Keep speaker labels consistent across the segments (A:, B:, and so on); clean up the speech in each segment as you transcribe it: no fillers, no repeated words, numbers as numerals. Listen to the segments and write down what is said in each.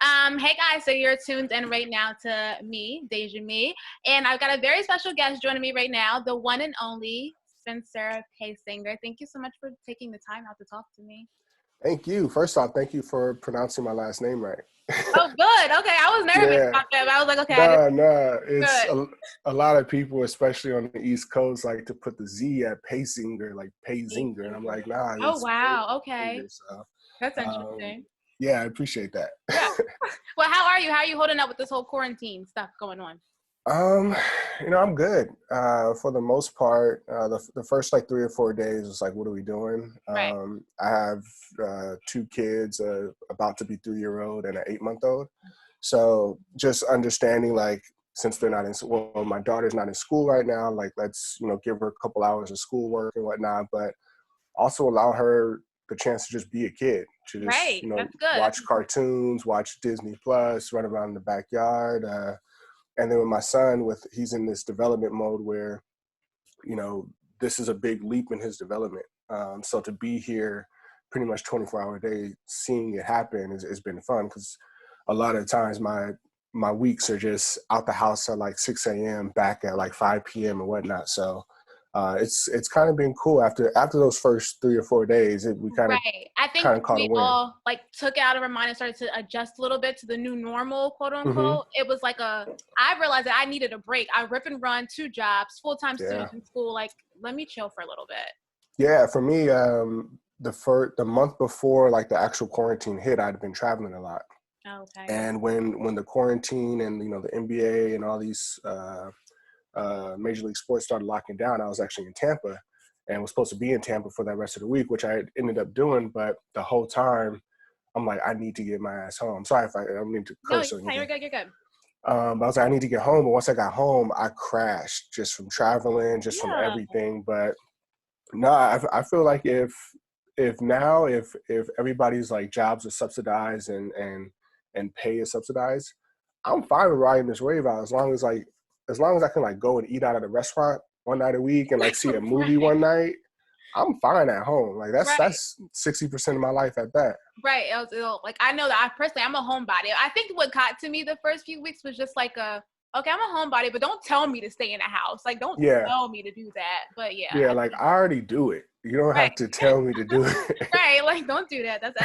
A: Hey guys, so you're tuned in right now to me, Deja Me, and I've got a very special guest joining me right now, the one and only Spencer Paysinger. Thank you so much for taking the time out to talk to me.
B: Thank you. First off, thank you for pronouncing my last name right.
A: Oh, good. Okay, I was nervous
B: Yeah.
A: about that, but I was like, okay, I didn't.
B: No. It's
A: Good.
B: a lot of people, especially on the East Coast, like to put the Z at Paysinger, like Paysinger. And I'm
A: Paysinger.
B: like, nah,
A: Oh,
B: it's
A: wow. Okay,
B: Paysinger. So,
A: that's
B: um,
A: interesting.
B: yeah, I appreciate that.
A: Yeah. Well, how are you? How are you holding up with this whole quarantine stuff going on?
B: Um, I'm good. For the most part, the first like 3 or 4 days was like, what are we doing?
A: Right.
B: I have two kids, about to be 3-year-old and an 8-month-old. So just understanding like, since they're not in, well, my daughter's not in school right now, like let's, give her a couple hours of schoolwork and whatnot, but also allow her the chance to just be a kid, to just,
A: Right. That's good. That's
B: watch
A: important.
B: cartoons, watch Disney Plus, run around in the backyard. And then with my son, he's in this development mode where, you know, this is a big leap in his development. So to be here pretty much 24-hour a day, seeing it happen has been fun, because a lot of times my weeks are just out the house at like 6 a.m., back at like 5 p.m. and whatnot. So it's kind of been cool after those first 3 or 4 days. We kind of
A: Right. I think
B: caught a
A: we
B: wind.
A: all like took it out of our mind and started to adjust a little bit to the new normal, quote
B: Hmm.
A: unquote. It was like I realized that I needed a break. I rip and run 2 jobs, full-time
B: Yeah.
A: student in school. Like, let me chill for a little bit.
B: Yeah, for me, the month before like the actual quarantine hit, I'd been traveling a lot.
A: Okay.
B: And when the quarantine and the NBA and all these Major League Sports started locking down, I was actually in Tampa and was supposed to be in Tampa for that rest of the week, which I ended up doing. But the whole time, I'm like, I need to get my ass home. Sorry if I don't need to
A: No,
B: curse or
A: you're
B: anything.
A: good. You're good.
B: But I was like, I need to get home. But once I got home, I crashed just from traveling, just from
A: Yeah.
B: everything. But no, I feel like if everybody's like jobs are subsidized and pay is subsidized, I'm fine with riding this wave out, as long as I can like go and eat out at a restaurant one night a week and like see a movie
A: Right.
B: one night. I'm fine at home. Like
A: Right.
B: that's 60% of my life at that.
A: Right. Like I know that I'm a homebody. I think what got to me the first few weeks was just like okay, I'm a homebody, but don't tell me to stay in the house. Like, don't
B: Yeah,
A: tell me to do that. But yeah,
B: yeah. Like I already do it. You don't
A: right.
B: have to tell me to do it.
A: Right, like don't do that. That's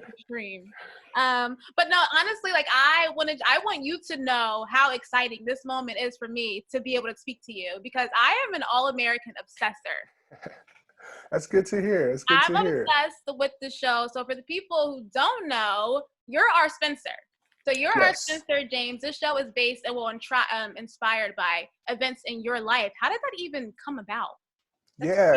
A: extreme. But no, honestly, like I want you to know how exciting this moment is for me to be able to speak to you, because I am an all-American obsessor.
B: That's good to hear. It's good
A: I'm
B: to hear.
A: obsessed with the show. So for the people who don't know, you're our Spencer. So you're our
B: Yes.
A: Spencer James. This show is based and inspired by events in your life. How did that even come about? That's
B: Yeah,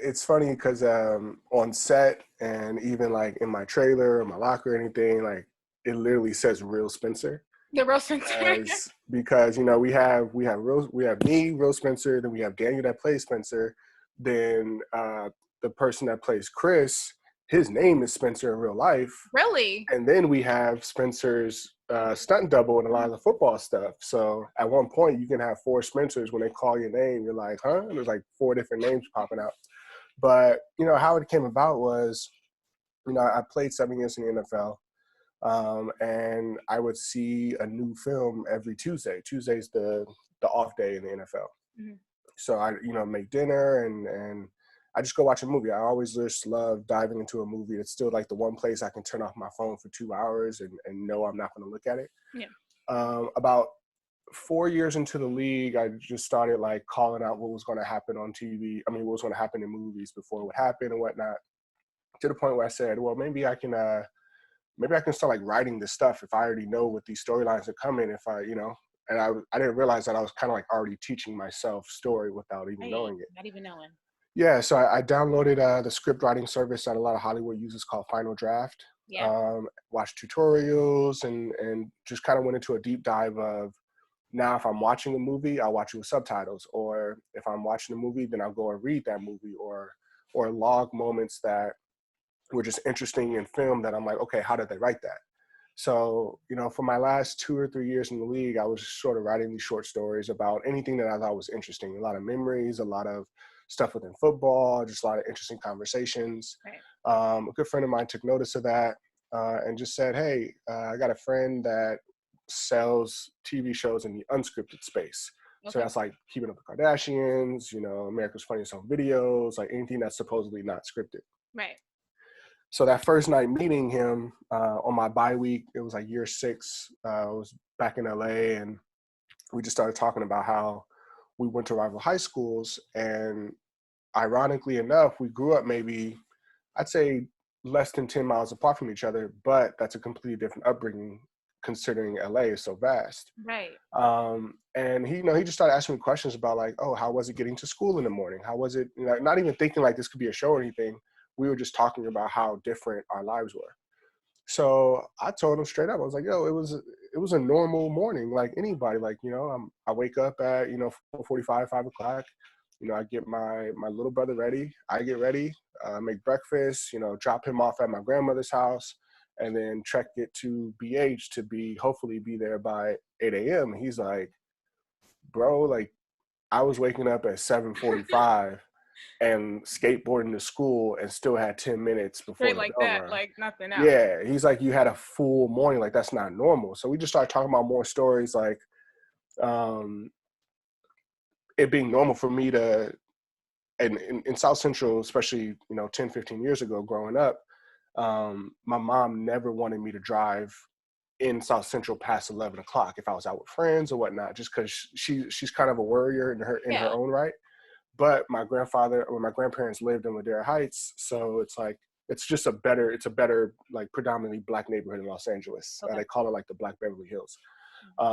B: it's funny because on set and even like in my trailer or my locker or anything, like it literally says "Real Spencer,"
A: the real Spencer.
B: because we have me, Real Spencer, then we have Daniel that plays Spencer, then the person that plays Chris, his name is Spencer in real life,
A: Really?
B: and then we have Spencer's stunt double and a lot of the football stuff. So at one point, you can have 4 Spencers. When they call your name, you're like, huh? And there's like 4 different names popping out. But, how it came about was, I played 7 years in the NFL. And I would see a new film every Tuesday. Tuesday's the off day in the NFL.
A: Mhm.
B: So I, make dinner and I just go watch a movie. I always just love diving into a movie. It's still like the one place I can turn off my phone for 2 hours and know I'm not going to look at it.
A: Yeah.
B: About 4 years into the league, I just started like calling out what was going to happen on TV. I mean, what was going to happen in movies before it would happen and whatnot. To the point where I said, well, maybe I can start like writing this stuff if I already know what these storylines are coming. If I, and I didn't realize that I was kind of like already teaching myself story without even
A: Right.
B: knowing it.
A: Not even knowing.
B: Yeah, so I downloaded the script writing service that a lot of Hollywood uses called Final Draft.
A: Yeah.
B: Watched tutorials and just kind of went into a deep dive of, now if I'm watching a movie, I'll watch it with subtitles, or if I'm watching a movie, then I'll go and read that movie, or log moments that were just interesting in film that I'm like, okay, how did they write that? So, for my last 2 or 3 years in the league, I was sort of writing these short stories about anything that I thought was interesting. A lot of memories, a lot of stuff within football, just a lot of interesting conversations.
A: Right.
B: A good friend of mine took notice of that. and just said, hey, I got a friend that sells TV shows in the unscripted space. So
A: Okay.
B: that's like Keeping Up with the Kardashians, you know, America's Funniest Home Videos, like anything that's supposedly not scripted.
A: Right.
B: So that first night meeting him on my bye week, it was like year 6. I was back in LA, and we just started talking about how we went to rival high schools. And ironically enough, we grew up maybe, I'd say, less than 10 miles apart from each other, but that's a completely different upbringing considering LA is so vast.
A: Right.
B: And he, you know, he just started asking me questions about like, oh, how was it getting to school in the morning? How was it, you know, not even thinking like this could be a show or anything. We were just talking about how different our lives were. So I told him straight up, I was like, yo, it was a normal morning, like anybody. Like, you know, I wake up at, you know, 4:45, 5 o'clock. You know, I get my little brother ready. I get ready, make breakfast, you know, drop him off at my grandmother's house, and then trek it to BH to hopefully be there by 8 a.m. And he's like, bro, like I was waking up at 7:45 and skateboarding to school and still had 10 minutes before
A: Straight
B: the
A: like
B: bell
A: that,
B: rung.
A: like nothing else.
B: Yeah, he's like, you had a full morning, like that's not normal. So we just started talking about more stories, like um, it being normal for me to, and in South Central, especially, you know, 10, 15 years ago growing up, my mom never wanted me to drive in South Central past 11 o'clock if I was out with friends or whatnot, just because she's kind of a worrier in her
A: Yeah.
B: own right. But my grandparents lived in Ladera Heights, so it's like it's a better like predominantly black neighborhood in Los Angeles.
A: Okay.
B: They call it like the Black Beverly Hills.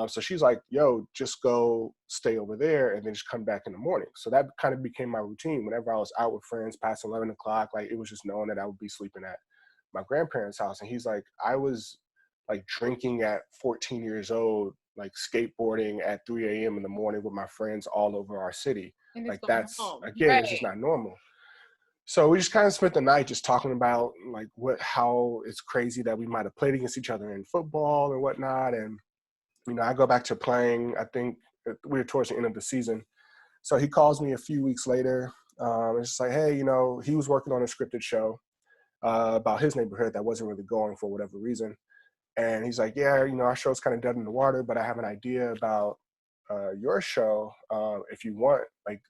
B: So she's like, yo, just go stay over there and then just come back in the morning. So that kind of became my routine. Whenever I was out with friends past 11 o'clock, like it was just known that I would be sleeping at my grandparents' house. And he's like, I was like drinking at 14 years old, like skateboarding at 3 a.m. in the morning with my friends all over our city.
A: And it's
B: Like
A: going
B: that's,
A: home.
B: again,
A: Right.
B: it's just not normal. So we just kind of spent the night just talking about like how it's crazy that we might have played against each other in football and whatnot. And, you know, I go back to playing, I think we were towards the end of the season. So he calls me a few weeks later. It's just like, hey, you know, he was working on a scripted show about his neighborhood that wasn't really going for whatever reason. And he's like, yeah, you know, our show's kind of dead in the water, but I have an idea about your show. If you want, like,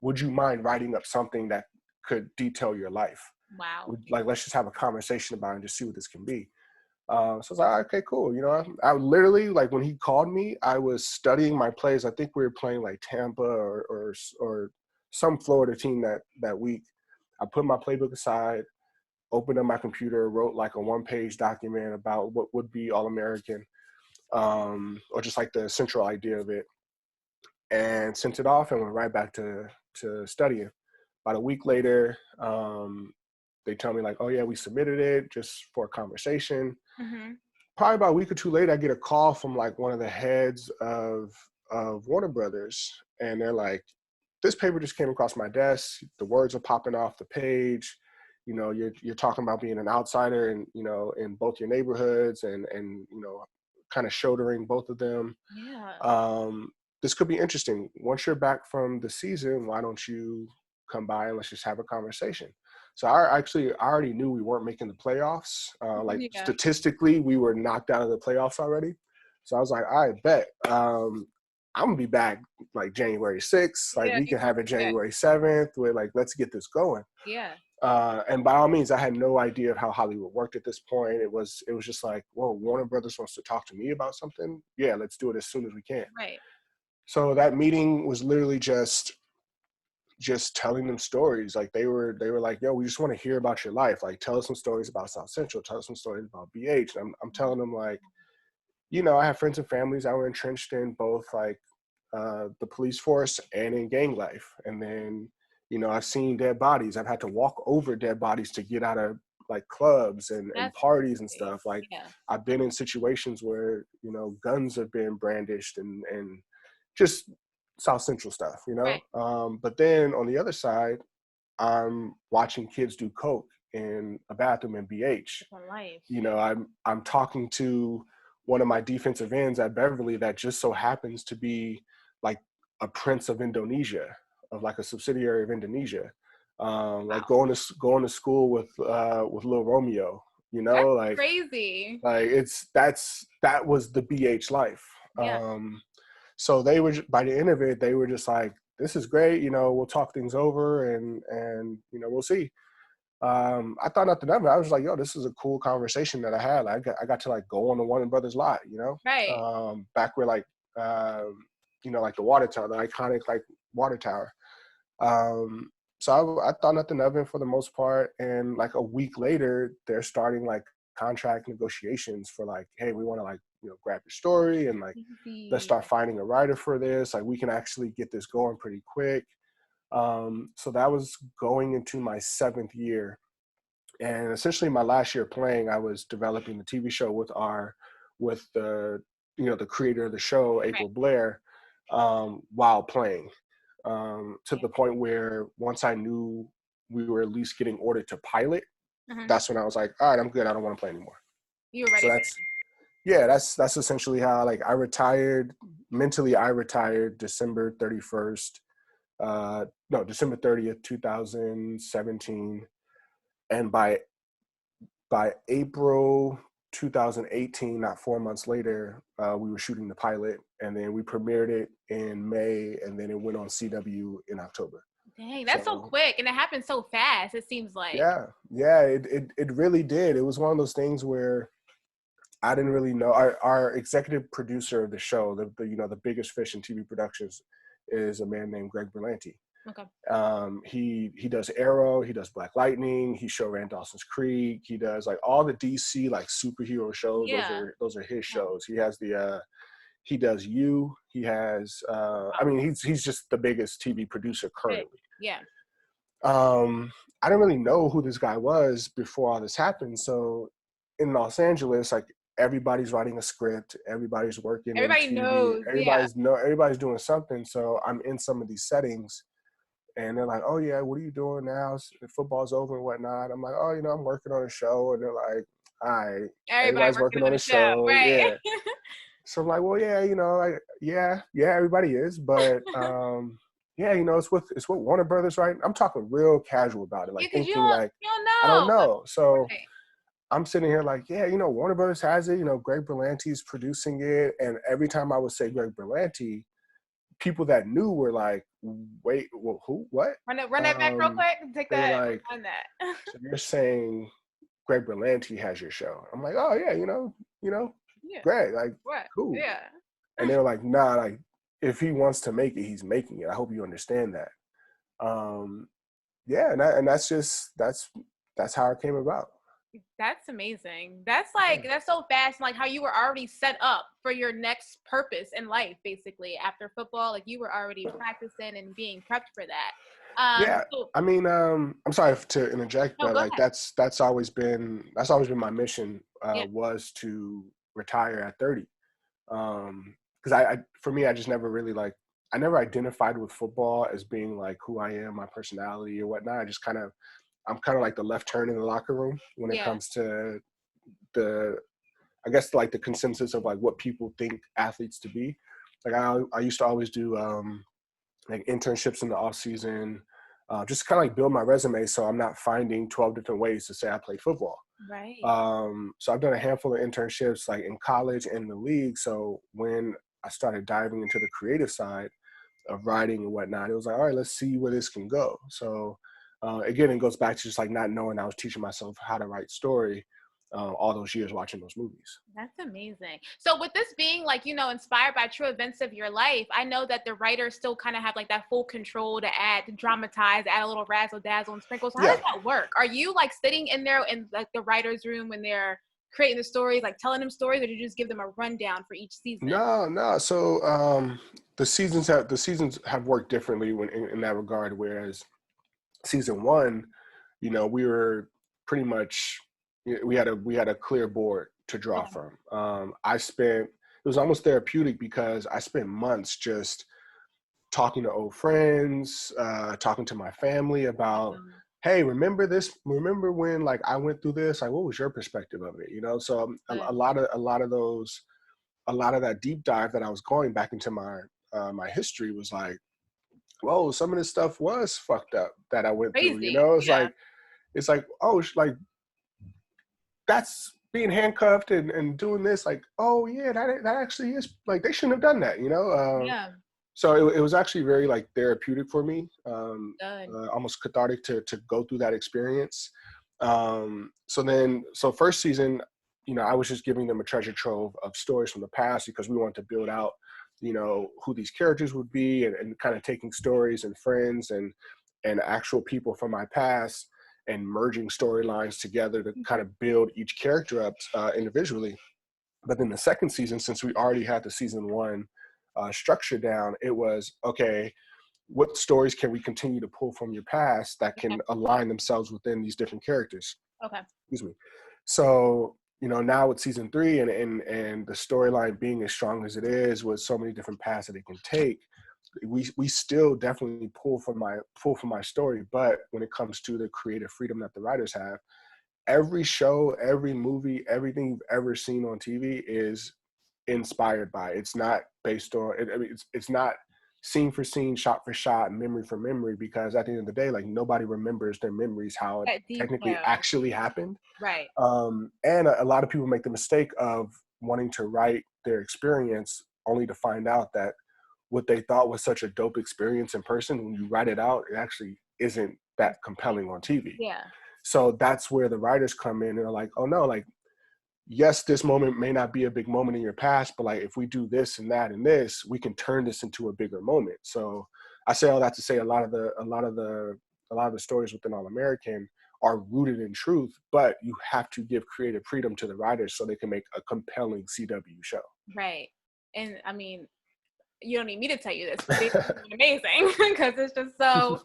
B: would you mind writing up something that could detail your life?
A: Wow.
B: Like, let's just have a conversation about it and just see what this can be. So I was like, okay, cool. You know, I literally, like, when he called me, I was studying my plays. I think we were playing like Tampa or some Florida team that week. I put my playbook aside, opened up my computer, wrote like a 1-page document about what would be All-American, or just like the central idea of it, and sent it off and went right back to studying. About a week later, they tell me like, oh yeah, we submitted it just for a conversation.
A: Mm-hmm.
B: Probably about a week or two later, I get a call from like one of the heads of Warner Brothers, and they're like, this paper just came across my desk. The words are popping off the page. You know, you're talking about being an outsider, and you know, in both your neighborhoods, and you know, kind of shouldering both of them.
A: Yeah.
B: This could be interesting. Once you're back from the season, why don't you come by and let's just have a conversation? So I already knew we weren't making the playoffs. Like
A: Yeah.
B: statistically, we were knocked out of the playoffs already. So I was like, I bet. I'm gonna be back like January 6th. Like
A: Yeah.
B: we
A: You
B: can
A: gonna
B: have it
A: do that.
B: January 7th. We're like, let's get this going.
A: Yeah.
B: And by all means, I had no idea of how Hollywood worked at this point. It was just like, whoa, Warner Brothers wants to talk to me about something. Yeah, let's do it as soon as we can.
A: Right.
B: So that meeting was literally just telling them stories. Like they were like, yo, we just want to hear about your life. Like tell us some stories about South Central. Tell us some stories about BH. And I'm telling them like, you know, I have friends and families that were entrenched in both like the police force and in gang life. And then, you know, I've seen dead bodies. I've had to walk over dead bodies to get out of like clubs and
A: That's
B: parties and
A: crazy.
B: stuff. Like
A: Yeah.
B: I've been in situations where, you know, guns have been brandished and just South Central stuff, you know?
A: Right.
B: But then on the other side, I'm watching kids do coke in a bathroom in BH.
A: Different life.
B: You know, I'm talking to one of my defensive ends at Beverly that just so happens to be like a prince of Indonesia, of like a subsidiary of Indonesia. Like
A: Wow.
B: going to school with Lil Romeo, you
A: That's
B: know,
A: crazy.
B: like that was the BH life.
A: Yeah.
B: So they were, by the end of it, they were just like, this is great, you know, we'll talk things over and you know, we'll see. I thought nothing of it. I was like, yo, this is a cool conversation that I had. Like, I got to like go on the Warner Brothers lot, you know,
A: Right.
B: back where like, you know, like the water tower, the iconic like water tower. So I thought nothing of it for the most part. And like a week later, they're starting like contract negotiations for like, hey, we want to like, you know, grab your story and like, let's
A: Easy.
B: start finding a writer for this. Like we can actually get this going pretty quick. So that was going into my 7th year. And essentially my last year playing, I was developing the TV show with the, you know, the creator of the show,
A: Right.
B: April Blair, while playing, to
A: Yeah.
B: the point where once I knew we were at least getting ordered to pilot,
A: Uh-huh.
B: that's when I was like, all right, I'm good. I don't want to play anymore.
A: You were
B: So
A: ready for
B: that's, yeah, that's essentially how like I retired mentally. I retired December 31st, no, December 30th, 2017. And by April 2018, not 4 months later, we were shooting the pilot, and then we premiered it in May, and then it went on CW in October.
A: Dang, that's so
B: So
A: quick and it happened so fast, it seems like.
B: yeah, it really did. It was one of those things where I didn't really know. Our executive producer of the show, the you know the biggest fish in TV productions, is a man named Greg Berlanti.
A: Okay.
B: He does Arrow, he does Black Lightning, he show ran Dawson's Creek, he does like all the DC like superhero shows.
A: Yeah.
B: Those are his
A: Yeah.
B: shows. He has the he does You. He has I mean he's just the biggest TV producer
A: Right.
B: currently.
A: Yeah.
B: I didn't really know who this guy was before all this happened. So in Los Angeles, like everybody's writing a script, everybody's working in
A: Everybody
B: TV,
A: knows. Yeah.
B: everybody's doing something. So I'm in some of these settings and they're like, oh yeah, what are you doing now? Football's over and whatnot. I'm like, oh, you know, I'm working on a show. And they're like, all right,
A: Everybody
B: everybody's
A: working
B: working
A: on
B: on
A: the
B: a
A: show.
B: show.
A: Right.
B: Yeah. So I'm like, well, yeah, you know, yeah, everybody is, but yeah, you know, it's with Warner Brothers, right? I'm talking real casual about it,
A: Yeah,
B: like
A: because
B: thinking like,
A: you don't
B: I don't
A: know.
B: know. So
A: Right.
B: I'm sitting here like, yeah, you know, Warner Brothers has it, you know, Greg Berlanti's producing it. And every time I would say Greg Berlanti, people that knew were like, wait, well, who, what?
A: Run that back real quick and take
B: They were
A: that.
B: like,
A: Run that.
B: so you're saying Greg Berlanti has your show? I'm like, oh yeah, you know,
A: Yeah.
B: Greg, like,
A: What?
B: cool.
A: Yeah.
B: And they were like, nah, like if he wants to make it, he's making it. I hope you understand that. Yeah, and that's how it came about.
A: That's amazing. That's like that's so fast. Like how you were already set up for your next purpose in life, basically after football. Like you were already practicing and being prepped for that.
B: Yeah,
A: So
B: I mean, I'm sorry to interject,
A: no,
B: but
A: go
B: like
A: ahead.
B: that's always been my mission,
A: Yeah.
B: was to retire at 30. Because I for me, I just never really like I never identified with football as being like who I am, my personality or whatnot. I'm kind of like the left turn in the locker room when it
A: Yeah.
B: comes to the I guess like the consensus of like what people think athletes to be. Like I used to always do like internships in the off season, just kind of like build my resume so I'm not finding 12 different ways to say I play football.
A: Right.
B: So I've done a handful of internships like in college and in the league. So when I started diving into the creative side of writing and whatnot, it was like, all right, let's see where this can go. So again, it goes back to just like not knowing I was teaching myself how to write story all those years watching those movies.
A: That's amazing. So with this being like, inspired by true events of your life, I know that the writers still kind of have like that full control to add, to dramatize, add a little razzle dazzle and sprinkles. How
B: Yeah.
A: does that work? Are you like sitting in there in like the writer's room when they're creating the stories, like telling them stories, or do you just give them a rundown for each season?
B: No. So the seasons have worked differently when in that regard. Whereas season one, you know, we were pretty much we had a clear board to draw
A: Okay.
B: from. It was almost therapeutic because I spent months just talking to old friends, talking to my family about, hey, remember this? Remember when like I went through this? Like, what was your perspective of it? You know, so a lot of that deep dive that I was going back into my history was like, whoa, some of this stuff was fucked up that I went through. You
A: Crazy.
B: know,
A: Yeah.
B: it's like, oh, like that's being handcuffed and doing this, like, oh yeah, that actually is, like, they shouldn't have done that, you know?
A: Yeah.
B: So it was actually very, like, therapeutic for me,
A: Good.
B: almost cathartic to go through that experience. So first season, you know, I was just giving them a treasure trove of stories from the past because we wanted to build out, you know, who these characters would be, and kind of taking stories and friends and actual people from my past and merging storylines together to kind of build each character up individually. But then the second season, since we already had the season one structure down, it was, okay, what stories can we continue to pull from your past that can align themselves within these different characters?
A: Okay.
B: Excuse me. So, you know, now with season three and the storyline being as strong as it is, with so many different paths that it can take, we still definitely pull from my story. But when it comes to the creative freedom that the writers have, every show, every movie, everything you've ever seen on TV is inspired by. It's not based on. I mean, it's not scene for scene, shot for shot, memory for memory. Because at the end of the day, like, nobody remembers their memories how it
A: That
B: technically
A: detail.
B: actually happened.
A: Right.
B: And a lot of people make the mistake of wanting to write their experience only to find out that what they thought was such a dope experience in person, when you write it out, it actually isn't that compelling on TV.
A: Yeah.
B: So that's where the writers come in and are like, oh no, like, yes, this moment may not be a big moment in your past, but like, if we do this and that and this, we can turn this into a bigger moment. So I say all that to say a lot of the stories within All American are rooted in truth, but you have to give creative freedom to the writers so they can make a compelling CW show.
A: Right. And I mean, you don't need me to tell you this, but it's amazing because it's just so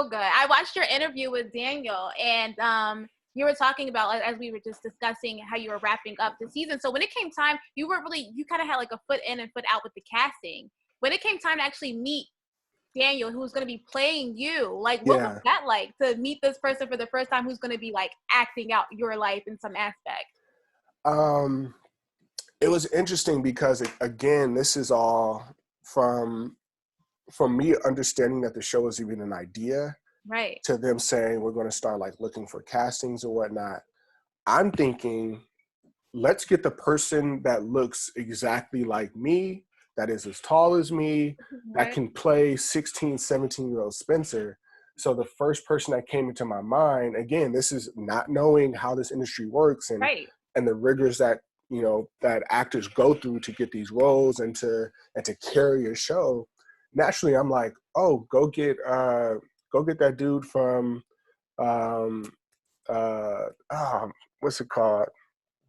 A: good. I watched your interview with Daniel, and you were talking about, like, as we were just discussing, how you were wrapping up the season. So when it came time, you kind of had like a foot in and foot out with the casting. When it came time to actually meet Daniel, who was going to be playing you, like, what was
B: Yeah.
A: that like, to meet this person for the first time who's going to be like acting out your life in some aspect?
B: Um, it was interesting because again, this is all from me understanding that the show is even an idea
A: Right.
B: to them saying we're going to start like looking for castings or whatnot. I'm thinking, let's get the person that looks exactly like me, that is as tall as me, that
A: Right.
B: can play 16, 17-year-old Spencer. So the first person that came into my mind, again, this is not knowing how this industry works
A: Right.
B: and the rigors that, you know, that actors go through to get these roles and to carry a show. Naturally, I'm like, oh, go get that dude from um, what's it called?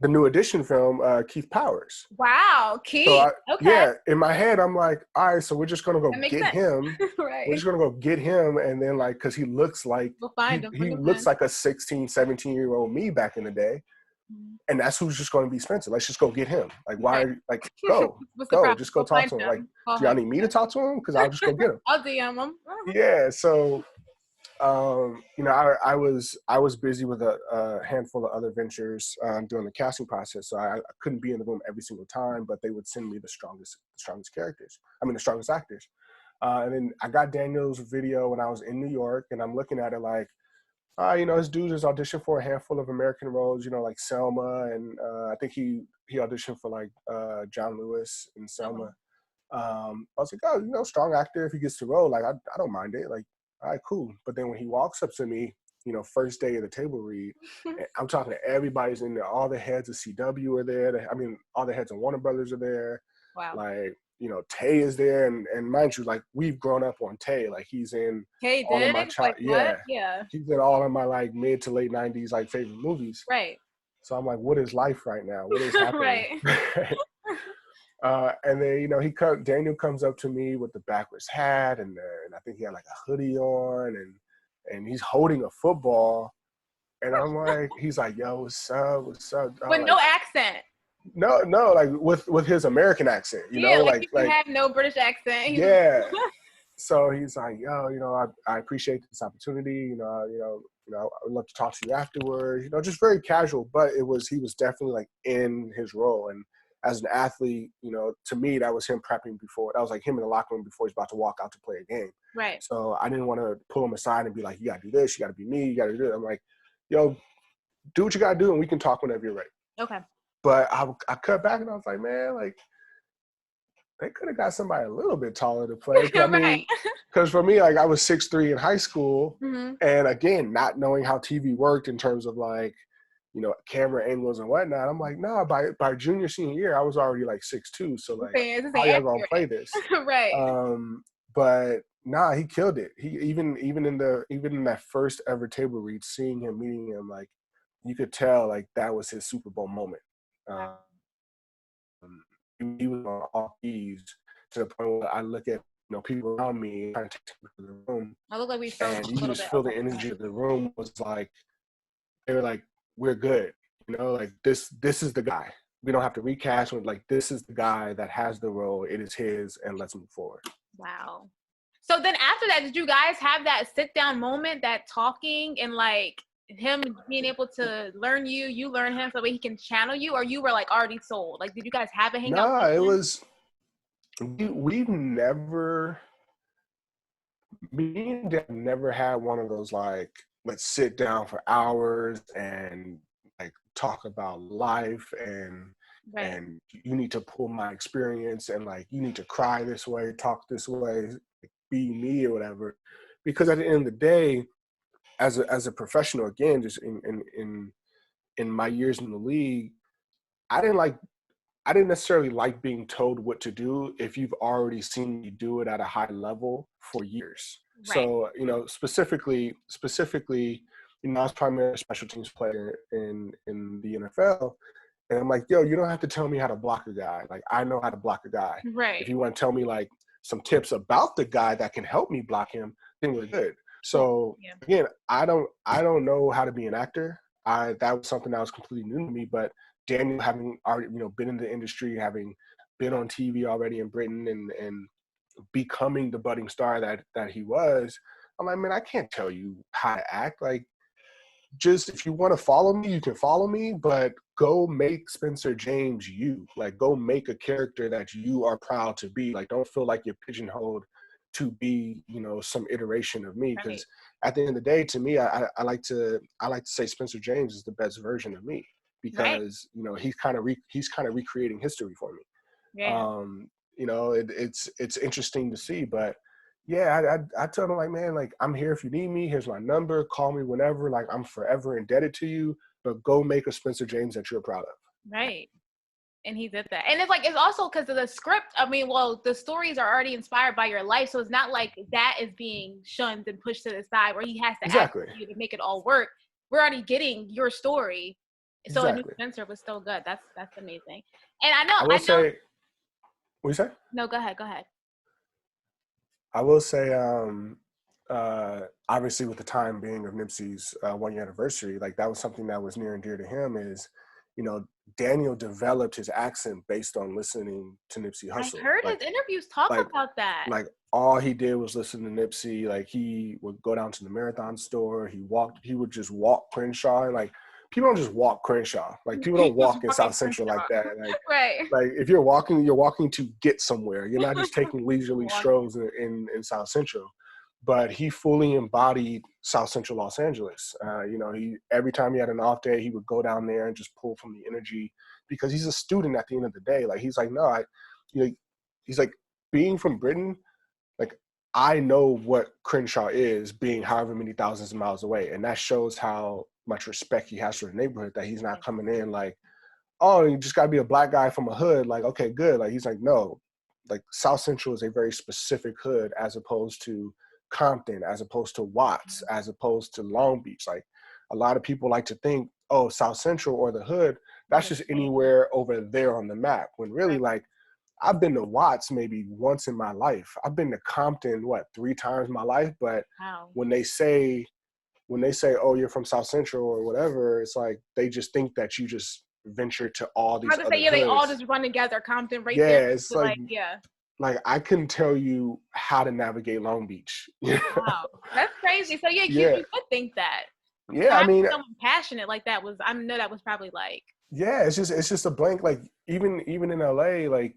B: The New Edition film, Keith Powers.
A: Wow,
B: So
A: Keith. Okay.
B: yeah, in my head, I'm like, all right, so we're just gonna go
A: That makes
B: get
A: sense.
B: him. We're
A: Right.
B: just gonna go get him, and then, like, because he looks like
A: We'll find him. Bring
B: he
A: him
B: looks
A: in.
B: like a 16, 17-year-old me back in the day,
A: Mhm.
B: and that's who's just going to be Spencer. Let's just go get him. Like,
A: Right.
B: why? Like, go,
A: What's the problem?
B: just go
A: Go
B: talk
A: find
B: to him. Like,
A: him. Call
B: do y'all
A: him.
B: need me to
A: Yeah.
B: talk to him? Because I'll just go get him.
A: I'll DM him.
B: Yeah. So you know, I was busy with a handful of other ventures during the casting process, so I couldn't be in the room every single time. But they would send me the strongest characters. I mean, the strongest actors. And then I got Daniel's video when I was in New York, and I'm looking at it like, you know, this dude has auditioned for a handful of American roles, you know, like Selma, and I think he auditioned for like John Lewis in Selma. I was like, oh, you know, strong actor. If he gets the role, like, I don't mind it. Like, all right, cool. But then when he walks up to me, you know, first day of the table read, and I'm talking to everybody's in there. All the heads of CW are there. I mean, all the heads of Warner Brothers are there.
A: Wow.
B: Like, you know, Tay is there, and mind you, like, we've grown up on Tay. Like, he's in
A: Hey,
B: all of my
A: Diggs. Like what?
B: yeah,
A: Yeah.
B: he's in all of my like mid to late '90s like favorite movies.
A: Right.
B: So I'm like, what is life right now? What is happening?
A: Right.
B: And then, you know, Daniel comes up to me with the backwards hat, and I think he had like a hoodie on, and he's holding a football, and I'm like, he's like, yo, what's up? What's up?
A: With
B: Like,
A: no accent.
B: no, like with his American accent, you
A: Yeah,
B: know,
A: like he can
B: like
A: have no British accent. He's
B: yeah. So he's like, yo, you know, I appreciate this opportunity. I would love to talk to you afterwards. You know, just very casual, but he was definitely like in his role. And as an athlete, you know, to me, that was him prepping before. That was like him in the locker room before he's about to walk out to play a game.
A: right.
B: So I didn't want to pull him aside and be like, you got to do this, you got to be me, you got to do it. I'm like, yo, do what you gotta do, and we can talk whenever you're ready.
A: Okay.
B: But I cut back and I was like, man, like they could have got somebody a little bit taller to play. Cause I
A: Right.
B: mean, because for me, like I was 6'3" in high school,
A: Mm-hmm.
B: and again, not knowing how TV worked in terms of like, you know, camera angles and whatnot. I'm like, nah, by junior, senior year, I was already like 6'2". So like,
A: This
B: how
A: ain't
B: y'all gonna play
A: accurate.
B: this?
A: Right.
B: But nah, he killed it. He even in that first ever table read, seeing him, meeting him, like you could tell like that was his Super Bowl moment.
A: Wow.
B: He was on all keys to the point where I look at, you know, people around me trying to take to the room,
A: I look like we froze
B: and
A: a
B: you could
A: little
B: just
A: bit.
B: feel the
A: Okay.
B: energy of the room was like they were like, we're good, you know, like this is the guy. We don't have to recast with, like, this is the guy that has the role. It is his, and let's move forward.
A: Wow. So then after that, did you guys have that sit down moment, that talking, and like him being able to learn you, you learn him, so that way he can channel you, or you were like already sold? Like, did you guys have a hangout
B: Nah, it
A: session?
B: was we've never, me and Dad never had one of those like, let's sit down for hours and like talk about life
A: Right.
B: and you need to pull my experience and like you need to cry this way, talk this way, be me or whatever. Because at the end of the day, as a professional, again, just in my years in the league, I didn't necessarily like being told what to do if you've already seen me do it at a high level for years.
A: Right.
B: So, you know, specifically, you know, I was primarily a special teams player in the NFL. And I'm like, yo, you don't have to tell me how to block a guy. Like, I know how to block a guy. If
A: Right.
B: you want to tell me like some tips about the guy that can help me block him, then we're good.
A: Cool.
B: So
A: Yeah.
B: again, I don't know how to be an actor. That was something that was completely new to me. But Daniel, having already, you know, been in the industry, having been on TV already in Britain and becoming the budding star that he was, I'm like, man, I can't tell you how to act. Like, just if you want to follow me, you can follow me, but go make Spencer James you. Like, go make a character that you are proud to be. Like, don't feel like you're pigeonholed to be, you know, some iteration of me.
A: Right.
B: Because at the end of the day, to me, I like to say Spencer James is the best version of me
A: Right.
B: because, you know, he's kind of recreating history for me.
A: Yeah.
B: You know, it's interesting to see, but yeah, I tell them like, man, like I'm here if you need me. Here's my number. Call me whenever. Like I'm forever indebted to you. But go make a Spencer James that you're proud of.
A: Right. And he did that. And it's like, it's also because of the script. I mean, well, the stories are already inspired by your life. So it's not like that is being shunned and pushed to the side where he has to act
B: Exactly.
A: with you to make it all work. We're already getting your story. So a new
B: Exactly.
A: Spencer was still good. That's amazing. And
B: I will
A: I know.
B: say, what you say?
A: No, go ahead. Go ahead.
B: I will say, obviously with the time being of Nipsey's 1 year anniversary, like that was something that was near and dear to him is, you know, Daniel developed his accent based on listening to Nipsey
A: I
B: Hussle.
A: heard his interviews talk
B: Like,
A: about that.
B: like all he did was listen to Nipsey. Like he would go down to the marathon store. He would just walk Crenshaw. And like people don't just walk Crenshaw. Like people
A: He
B: don't
A: was
B: walk in
A: walking
B: South Central like
A: Crenshaw.
B: that.
A: Right.
B: Like if you're walking to get somewhere. You're not just taking leisurely
A: Walking.
B: strolls in South Central. But he fully embodied South Central Los Angeles. You know, he every time he had an off day, he would go down there and just pull from the energy because he's a student at the end of the day. Like he's like, no, you know, he's like being from Britain. Like I know what Crenshaw is, being however many thousands of miles away, and that shows how much respect he has for the neighborhood. That he's not coming in like, oh, you just got to be a black guy from a hood. Like, okay, good. Like he's like, no, like South Central is a very specific hood as opposed to Compton, as opposed to Watts, as opposed to Long Beach. Like a lot of people like to think, oh, South Central or the hood, that's just anywhere over there on the map. When really, like, I've been to Watts maybe once in my life. I've been to Compton, 3 times in my life. But
A: Wow.
B: when they say, oh, you're from South Central or whatever, it's like they just think that you just venture to all these other
A: Yeah, they all
B: hoods.
A: just run together. Compton right
B: Yeah,
A: there.
B: it's
A: Like, yeah.
B: like I couldn't tell you how to navigate Long Beach.
A: Wow. That's crazy. So yeah,
B: Yeah.
A: you could think that.
B: Yeah, I mean,
A: Someone passionate like that I know that was probably like.
B: yeah, it's just a blank. Like even in LA, like,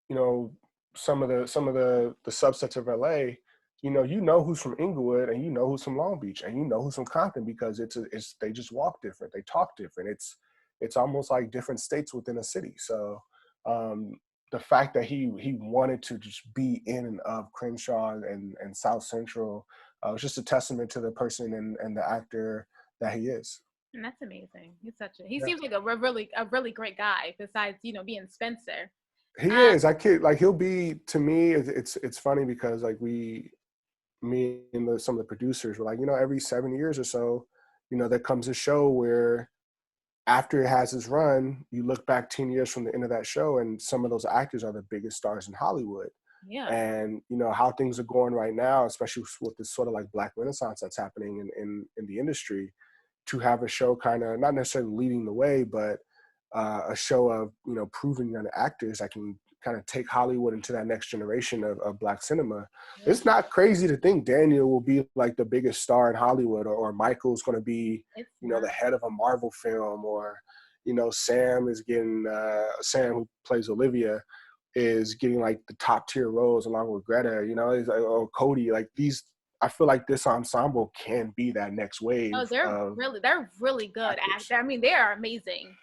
B: you know, some of the subsets of LA, you know who's from Inglewood and you know who's from Long Beach and you know who's from Compton because they just walk different, they talk different. It's almost like different states within a city. So um, the fact that he wanted to just be in and of Crenshaw and South Central was just a testament to the person and the actor that he is.
A: And that's amazing. He
B: Yeah.
A: seems like a really great guy besides, being Spencer.
B: He
A: Um,
B: is. I can't like he'll be to me. It's funny because like me and some of the producers were like, every 7 years or so, there comes a show where after it has its run, you look back 10 years from the end of that show, and some of those actors are the biggest stars in Hollywood.
A: yeah.
B: And how things are going right now, especially with this sort of like Black Renaissance that's happening in the industry, to have a show kind of not necessarily leading the way, but a show of proven young actors that can kind of take Hollywood into that next generation of Black cinema.
A: Yeah.
B: It's not crazy to think Daniel will be like the biggest star in Hollywood, or Michael's going to be the head of a Marvel film, or Sam is getting Sam, who plays Olivia, is getting like the top tier roles along with Greta, or Cody. Like these, I feel like this ensemble can be that next wave.
A: Oh, they're really good actors. I mean, they are amazing.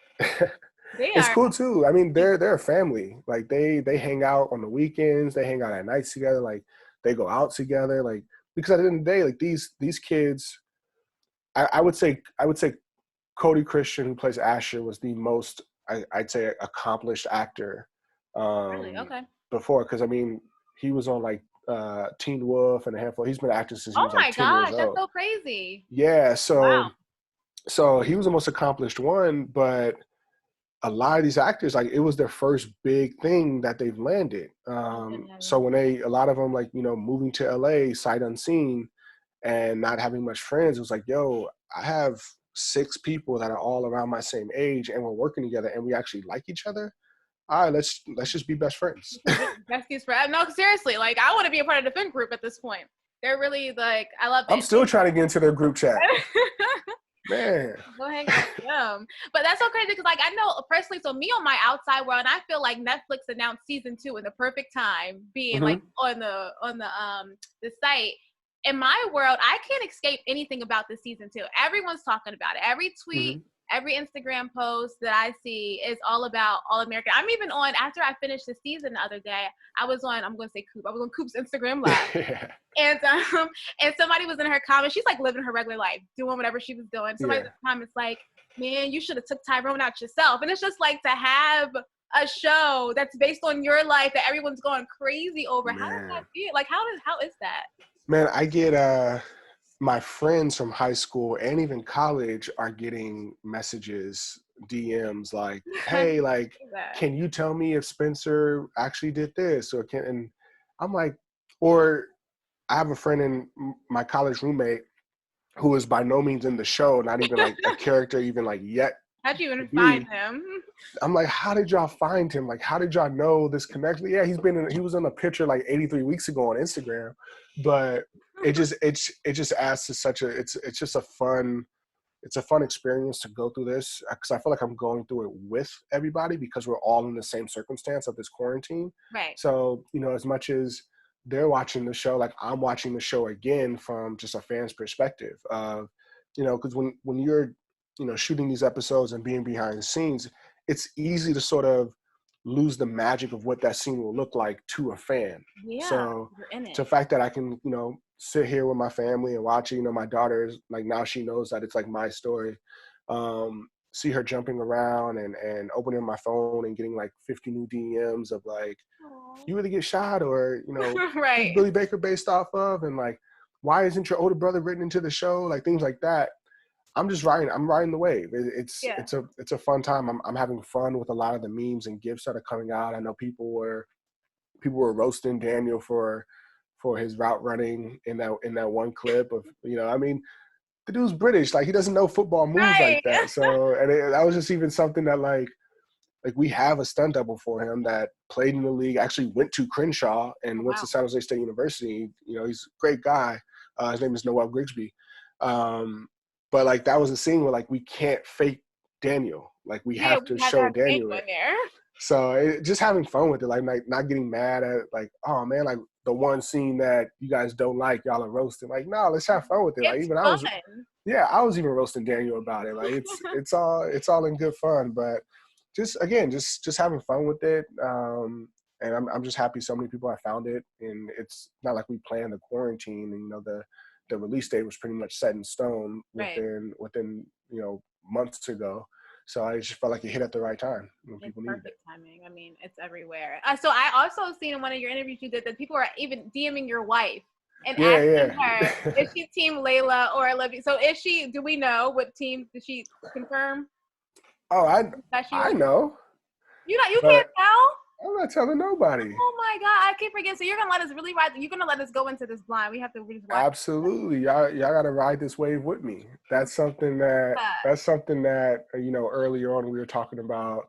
A: They
B: It's
A: are.
B: cool too. I mean, they're a family. Like they hang out on the weekends, they hang out at nights together, like they go out together, like because at the end of the day, like these kids, I would say Cody Christian, who plays Asher, was the most I'd say accomplished actor
A: Really? Okay.
B: before, because I mean he was on like Teen Wolf and a handful. He's been acting since he
A: Oh
B: was like
A: my
B: 10 years
A: gosh, that's
B: old.
A: so crazy.
B: Yeah,
A: Wow.
B: so he was the most accomplished one, but a lot of these actors, like it was their first big thing that they've landed. So when a lot of them like, moving to LA sight unseen and not having much friends, it was like, yo, I have 6 people that are all around my same age and we're working together and we actually like each other. All right, let's just be best friends.
A: Besties forever. No, seriously, like I want to be a part of the Fin group at this point. They're really like, I love it.
B: I'm still trying to get into their group chat. Man.
A: Go hang out with them. But that's so crazy because, like, I know personally, so me on my outside world, and I feel like Netflix announced season 2 in the perfect time, being like on the site. In my world, I can't escape anything about the season 2. Everyone's talking about it. Every tweet, every Instagram post that I see is all about All American. I'm even on, after I finished the season the other day, I was on Coop's Instagram Live. And somebody was in her comments. She's like living her regular life, doing whatever she was doing. Somebody in the comments like, man, you should have took Tyrone out yourself. And it's just like to have a show that's based on your life that everyone's going crazy over. Man. How does that feel? Like, how is that?
B: Man, I get my friends from high school and even college are getting messages, DMs like, hey, like, can you tell me if Spencer actually did this? And I'm like, or I have a friend in my college roommate who is by no means in the show, not even like a character even like yet.
A: How'd you even find him?
B: I'm like, how did y'all find him? Like, how did y'all know this connection? Yeah, he was in a picture like 83 weeks ago on Instagram, but it just adds to such a, it's just a fun experience to go through this, because I feel like I'm going through it with everybody because we're all in the same circumstance of this quarantine.
A: Right.
B: So, as much as they're watching the show, like I'm watching the show again from just a fan's perspective of, because when you're, shooting these episodes and being behind the scenes, it's easy to sort of lose the magic of what that scene will look like to a fan.
A: Yeah.
B: So the fact that I can, sit here with my family and watch it, my daughter is like, now she knows that it's like my story. See her jumping around and opening my phone and getting like 50 new DMs of like, you really get shot, or,
A: right.
B: Billy Baker based off of, and like, why isn't your older brother written into the show? Like things like that. I'm riding the wave. It's a fun time. I'm having fun with a lot of the memes and gifs that are coming out. I know people were roasting Daniel for his route running in that one clip of, I mean, the dude's British, like he doesn't know football moves like that. So, and that was just even something that like we have a stunt double for him that played in the league, actually went to Crenshaw and went to San Jose State University. He's a great guy. His name is Noel Grigsby. But like that was a scene where like we can't fake Daniel. Like we have to show Daniel. So just having fun with it, like not getting mad at like, oh man, like the one scene that you guys don't like, y'all are roasting. Like, no, let's have fun with it. Like,
A: It's
B: even
A: fun.
B: I was even roasting Daniel about it. Like, it's all in good fun. But just having fun with it. And I'm just happy so many people have found it. And it's not like we planned the quarantine. And the release date was pretty much set in stone within months ago. So I just felt like it hit at the right time when people needed it.
A: Perfect timing. I mean, it's everywhere. So I also seen in one of your interviews you did that people are even DMing your wife and asking her, is she team Layla or Olivia? So is she, do we know what team did she confirm?
B: Oh, I know.
A: You can't tell?
B: I'm not telling nobody.
A: Oh my God, I keep forgetting. So you're gonna let us really ride? You're gonna let us go into this blind? We have to really watch.
B: Absolutely, y'all gotta ride this wave with me. That's something that earlier on we were talking about.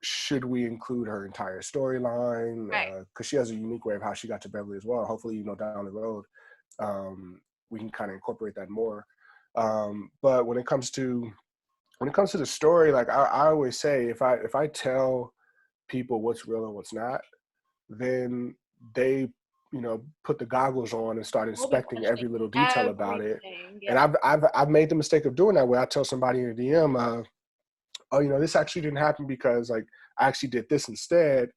B: Should we include her entire storyline? Because she has a unique way of how she got to Beverly as well. Hopefully, down the road, we can kind of incorporate that more. But when it comes to the story, like I always say, if I tell people what's real and what's not, then they put the goggles on and start inspecting every little detail about it. Yeah. And I've made the mistake of doing that, where I tell somebody in a DM, this actually didn't happen because like I actually did this instead.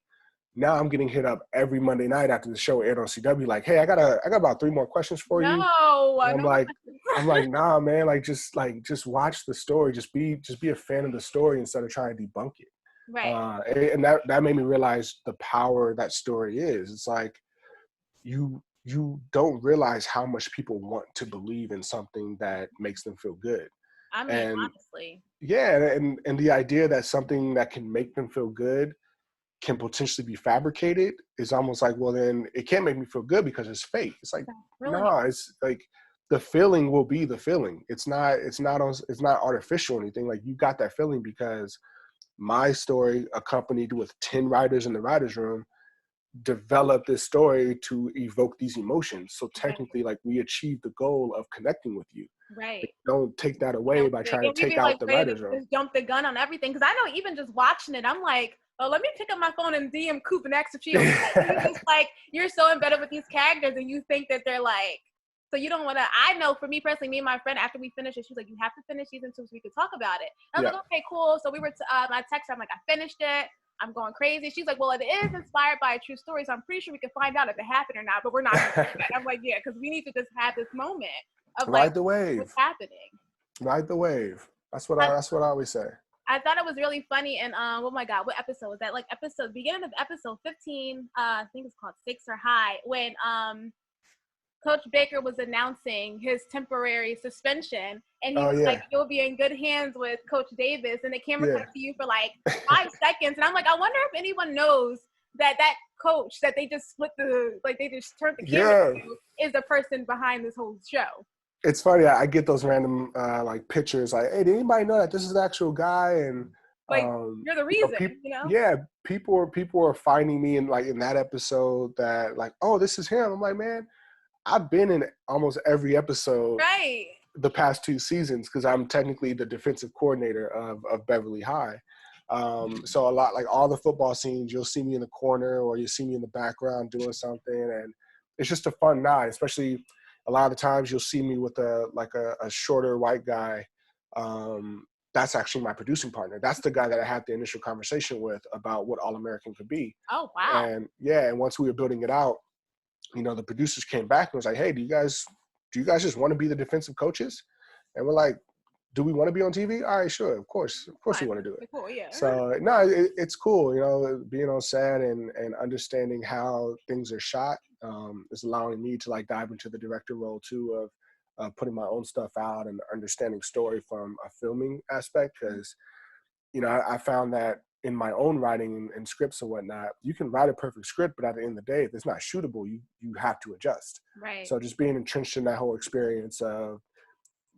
B: Now I'm getting hit up every Monday night after the show aired on CW, like, hey, I got about 3 more questions for you. I'm like, nah, man, just watch the story. Just be a fan of the story instead of trying to debunk it.
A: Right.
B: And that made me realize the power that story is. It's like you don't realize how much people want to believe in something that makes them feel good.
A: I mean, honestly.
B: Yeah, and the idea that something that can make them feel good can potentially be fabricated is almost like, well, then it can't make me feel good because it's fake. It's like, no, it's like the feeling will be the feeling. It's not artificial or anything. Like, you got that feeling because my story, accompanied with 10 writers in the writer's room, developed this story to evoke these emotions. So technically, like, we achieved the goal of connecting with you.
A: Right.
B: Don't take that away by trying to take out the writer's room.
A: Just jump the gun on everything. Because I know even just watching it, I'm like, oh, let me pick up my phone and DM Coop and ask if she you're so embedded with these characters and you think that they're like, so you don't want to. I know for me personally, me and my friend, after we finished it, she's like, you have to finish season 2 so we could talk about it. And I was like, okay, cool. So we were, I texted her, I'm like, I finished it. I'm going crazy. She's like, well, it is inspired by a true story, so I'm pretty sure we can find out if it happened or not, but we're not going to do that. I'm like, yeah, because we need to just have this moment of
B: ride the wave.
A: What's happening.
B: Ride the wave. That's what I always say.
A: I thought it was really funny, and oh my God, what episode was that? Like beginning of episode 15, I think it's called Stakes Are High, when Coach Baker was announcing his temporary suspension, and he was like, you'll be in good hands with Coach Davis, and the camera cut to you for like 5 seconds, and I'm like, I wonder if anyone knows that coach that they just they just turned the camera to is the person behind this whole show.
B: It's funny. I get those random pictures like, hey, did anybody know that this is the actual guy? And
A: you're the reason,
B: Yeah, people are finding me in that episode that like, oh, this is him. I'm like, man, I've been in almost every episode the past 2 seasons because I'm technically the defensive coordinator of Beverly High. So a lot, like all the football scenes, you'll see me in the corner or you'll see me in the background doing something, and it's just a fun night. Especially a lot of the times you'll see me with a shorter white guy. That's actually my producing partner. That's the guy that I had the initial conversation with about what All-American could be.
A: Oh, wow.
B: And once we were building it out, the producers came back and was like, hey, do you guys just want to be the defensive coaches? And we're like, do we want to be on TV? All right, sure. Of course we want to do it.
A: Cool, yeah.
B: So no, it's cool, being on set and understanding how things are shot is allowing me to dive into the director role too of putting my own stuff out and understanding story from a filming aspect. Because, I found that in my own writing and scripts and whatnot, you can write a perfect script, but at the end of the day, if it's not shootable, you have to adjust.
A: Right.
B: So just being entrenched in that whole experience of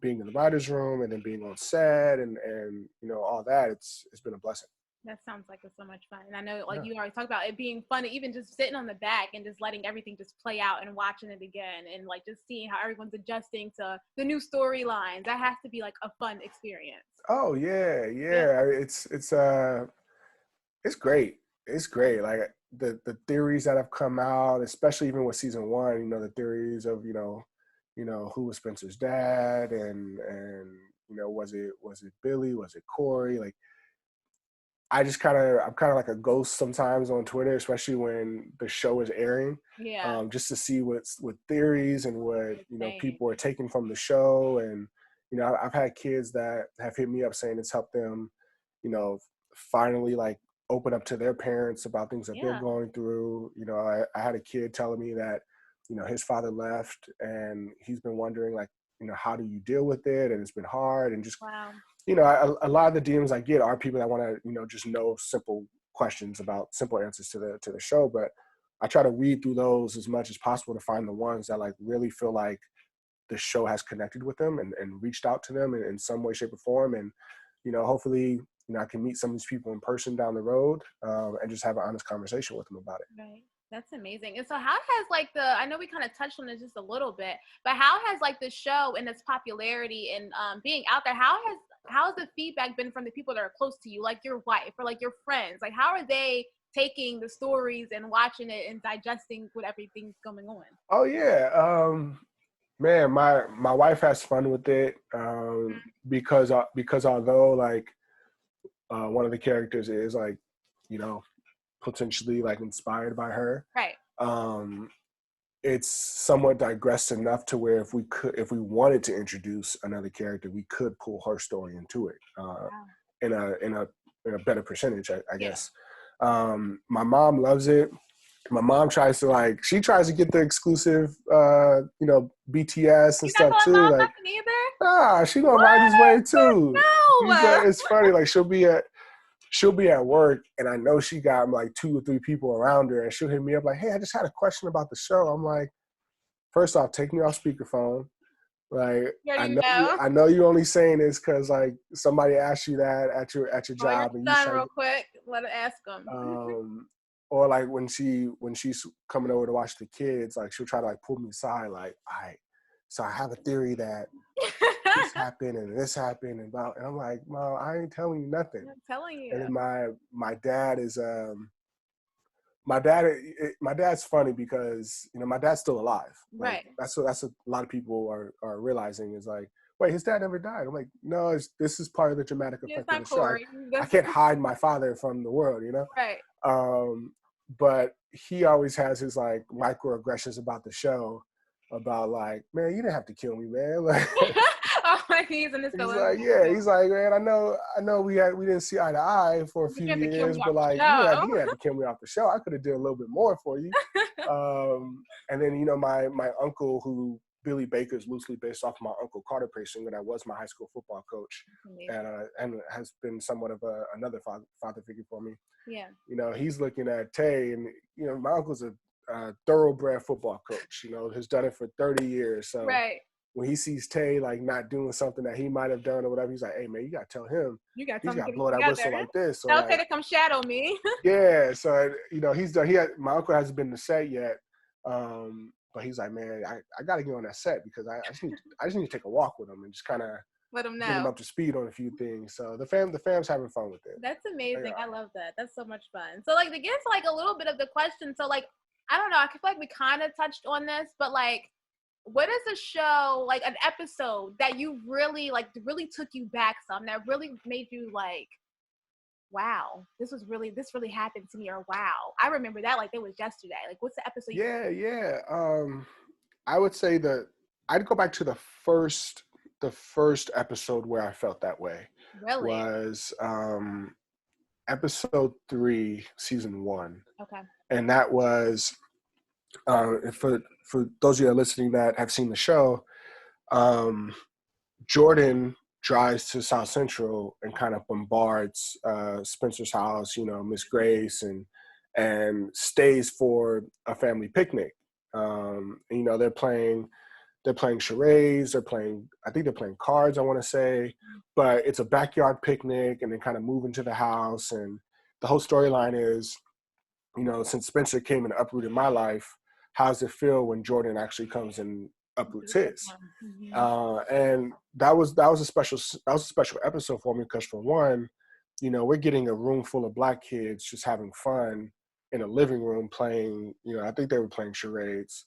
B: being in the writer's room and then being on set and all that, it's been a blessing.
A: That sounds like it's so much fun. And I know you always talk about it being fun, even just sitting on the back and just letting everything just play out and watching it again and just seeing how everyone's adjusting to the new storylines. That has to be a fun experience.
B: Oh yeah. It's great. It's great. the theories that have come out, especially even with season 1, you know, the theories of, who was Spencer's dad, and was it Billy, was it Corey? Like, I'm kind of like a ghost sometimes on Twitter, especially when the show is airing, just to see what theories and what, people are taking from the show. And, I've had kids that have hit me up saying it's helped them, finally like open up to their parents about things that they're going through. I had a kid telling me that, his father left, and he's been wondering, like, how do you deal with it? And it's been hard. And just, a lot of the DMs I get are people that want to, just know simple questions about simple answers to the show. But I try to read through those as much as possible to find the ones that like really feel like the show has connected with them and reached out to them in some way, shape, or form. And, hopefully, I can meet some of these people in person down the road, and just have an honest conversation with them about it.
A: Right. That's amazing. And so how has like I know we kind of touched on this just a little bit, but how has like the show and its popularity and being out there, how has the feedback been from the people that are close to you, like your wife or like your friends? Like, how are they taking the stories and watching it and digesting what everything's going on?
B: Oh yeah. Man, my wife has fun with it, because although like one of the characters is like, potentially like inspired by her,
A: right?
B: It's somewhat digressed enough to where if we wanted to introduce another character, we could pull her story into it, in a better percentage, I guess. My mom loves it. My mom tries to get the exclusive, BTS and stuff too. Like, she gonna mind his way too.
A: No,
B: it's funny. Like, she'll be at work, and I know she got like 2 or 3 people around her, and she'll hit me up like, "Hey, I just had a question about the show." I'm like, first off, take me off speakerphone. Like, I know you only saying this because like somebody asked you that at your job,
A: and you real quick. Let her ask them.
B: Or like when she's coming over to watch the kids, like she'll try to like pull me aside, like, all right, so I have a theory that this happened and this happened and I'm like, Mom, I ain't telling you nothing.
A: I'm telling you.
B: And then my dad is my dad's funny because my dad's still alive. Like,
A: right.
B: That's what a lot of people are realizing is like, wait, his dad never died. I'm like, no, this is part of the dramatic effect of the show. I can't hide my father from the world,
A: Right.
B: But he always has his like microaggressions about the show, about like, man, you didn't have to kill me, man. Like,
A: he's
B: like, yeah, he's like, man, I know we didn't see eye to eye for a few years, but like, you had to kill me off the show. I could have did a little bit more for you. And then my uncle, who Billy Baker's loosely based off of my uncle Carter Paysinger, that was my high school football coach, and has been somewhat of another father figure for me.
A: Yeah.
B: He's looking at Tay, and my uncle's a thoroughbred football coach. Has done it for 30 years. So when he sees Tay like not doing something that he might have done or whatever, he's like, "Hey man, you gotta tell him. He's got to blow that whistle like this." So,
A: tell Tay to come shadow me.
B: Yeah. So he's done. My uncle hasn't been to set yet. But he's like, man, I got to get on that set because I just need to take a walk with him and just kind of
A: let him know,
B: get him up to speed on a few things. So the fam's having fun with it.
A: That's amazing. I love that. That's so much fun. So like to get to like a little bit of the question. So like, I don't know, I feel like we kind of touched on this, but like, what is a show, like an episode that you really took you back some, that really made you like, wow, this really happened to me, or wow, I remember that like it was yesterday. Like, what's the episode?
B: Yeah. I would say that I'd go back to the first episode where I felt that way.
A: Really?
B: Was episode 3, season 1.
A: Okay.
B: And that was for those of you that are listening that have seen the show, Jordan drives to South Central and kind of bombards Spencer's house, Miss Grace, and stays for a family picnic. They're playing charades. I think they're playing cards, I want to say, but it's a backyard picnic, and they kind of move into the house. And the whole storyline is, since Spencer came and uprooted my life, how does it feel when Jordan actually comes and uproots his? And that was a special episode for me because, for one, we're getting a room full of Black kids just having fun in a living room playing, I think they were playing charades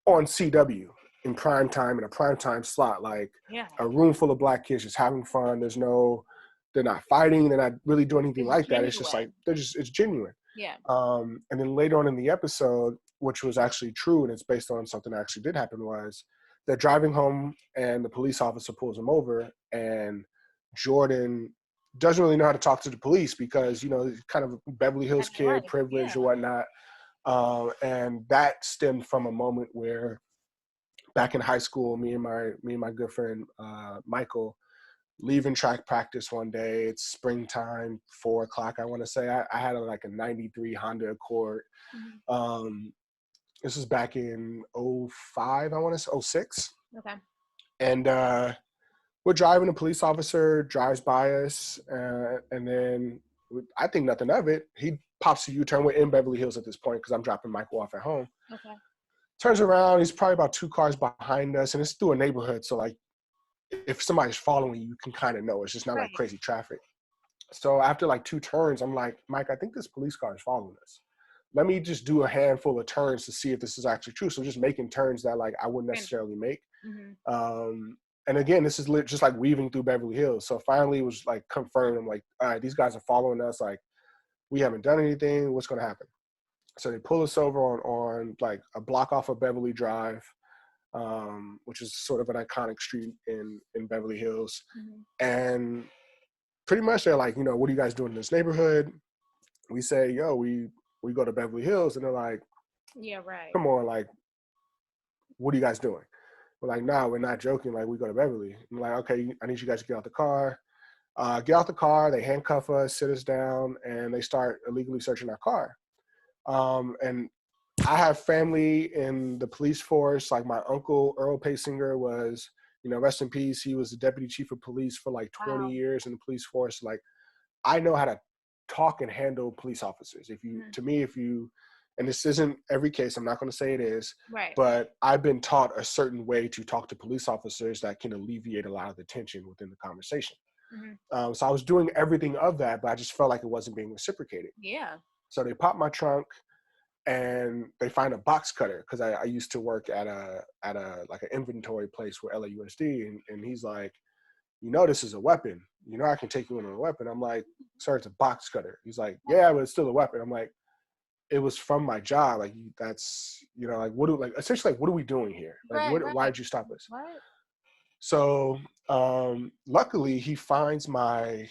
B: on CW in prime time, in a prime time slot, like a room full of black kids just having fun. They're not fighting. They're not really doing anything like that. It's just like, it's genuine.
A: Yeah.
B: And then later on in the episode, which was actually true, and it's based on something that actually did happen, was they're driving home and the police officer pulls them over, and Jordan doesn't really know how to talk to the police because, kind of Beverly Hills kid, privileged or whatnot. And that stemmed from a moment where back in high school, me and my good friend, Michael, leaving track practice one day. It's springtime, 4:00, I want to say. I had like a 93 Honda Accord. This was back in 05, I want to say, 06.
A: Okay.
B: And we're driving, a police officer drives by us, and then I think nothing of it. He pops a U-turn. We're in Beverly Hills at this point because I'm dropping Michael off at home.
A: Okay.
B: Turns around, he's probably about 2 cars behind us, and it's through a neighborhood, so like if somebody's following you can kind of know. It's just not like crazy traffic. So after like 2 turns, I'm like, Mike, I think this police car is following us. Let me just do a handful of turns to see if this is actually true. So just making turns that like I wouldn't necessarily make. And again, this is just like weaving through Beverly Hills. So finally it was like confirmed. I'm like, all right, these guys are following us. Like, we haven't done anything. What's going to happen? So they pull us over on like a block off of Beverly Drive, which is sort of an iconic street in Beverly Hills. And pretty much they're like, what are you guys doing in this neighborhood? We say, yo, we go to Beverly Hills. And they're like,
A: yeah, right.
B: Come on, like, what are you guys doing? We're like, nah, we're not joking. Like, we go to Beverly. I'm like, okay, I need you guys to get out the car. Get out the car. They handcuff us, sit us down, and they start illegally searching our car. And I have family in the police force. Like, my uncle, Earl Paysinger, was, rest in peace. He was the deputy chief of police for like 20 years in the police force. Like, I know how to talk and handle police officers. And this isn't every case, I'm not going to say it is, but I've been taught a certain way to talk to police officers that can alleviate a lot of the tension within the conversation. So I was doing everything of that, but I just felt like it wasn't being reciprocated.
A: Yeah.
B: So they pop my trunk and they find a box cutter, because I used to work at a like an inventory place for LAUSD, and he's like, this is a weapon. I can take you in on a weapon. I'm like, sir, it's a box cutter. He's like, yeah, but it's still a weapon. I'm like, it was from my job. Like, that's, like, essentially, like, what are we doing here? Like, why did you stop us?
A: What?
B: So, luckily he finds my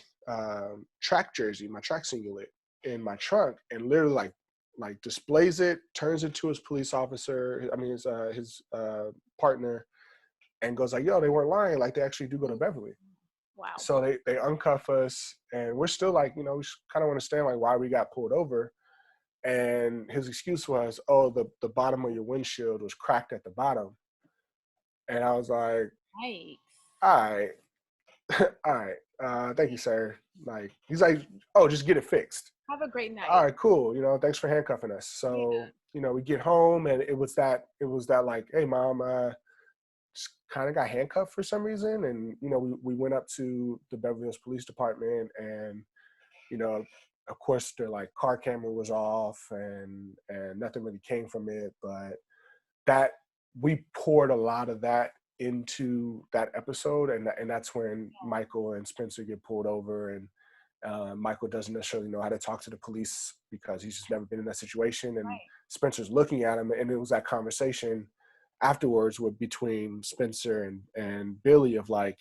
B: track jersey, my track singlet in my trunk, and literally like displays it, turns it to his police officer, his partner, and goes like, yo, they weren't lying. Like, they actually do go to Beverly.
A: Wow.
B: So they uncuff us, and we're still like, we kind of understand like why we got pulled over. And his excuse was, oh, the bottom of your windshield was cracked at the bottom. And I was like,
A: Yikes.
B: all right. Thank you, sir. Like, he's like, oh, just get it fixed.
A: Have a great night.
B: All right, cool. Thanks for handcuffing us. So, we get home, and it was that like, hey, mom, just kind of got handcuffed for some reason. And, we went up to the Beverly Hills Police Department, and, of course, their like car camera was off, and nothing really came from it. But that, we poured a lot of that into that episode, and that's when Michael and Spencer get pulled over, and Michael doesn't necessarily know how to talk to the police because he's just never been in that situation, and Spencer's looking at him, and it was that conversation afterwards between Spencer and Billy of like,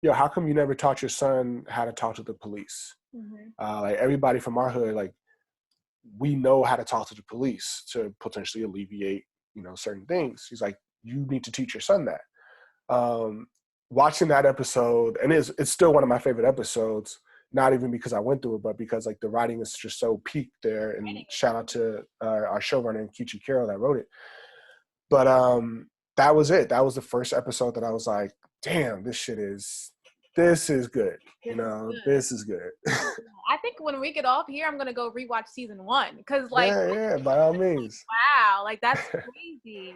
B: yo, how come you never taught your son how to talk to the police? Like, everybody from our hood, like, we know how to talk to the police to potentially alleviate, certain things. He's like, you need to teach your son that. Watching that episode, and it's still one of my favorite episodes, not even because I went through it, but because like the writing is just so peaked there. And shout out to our showrunner, Kichi Carroll, that wrote it. But that was it. That was the first episode that I was like, damn, this is good. This is good.
A: I think when we get off here, I'm going to go rewatch season 1. Because, like,
B: yeah, by all means.
A: Wow, like, that's crazy.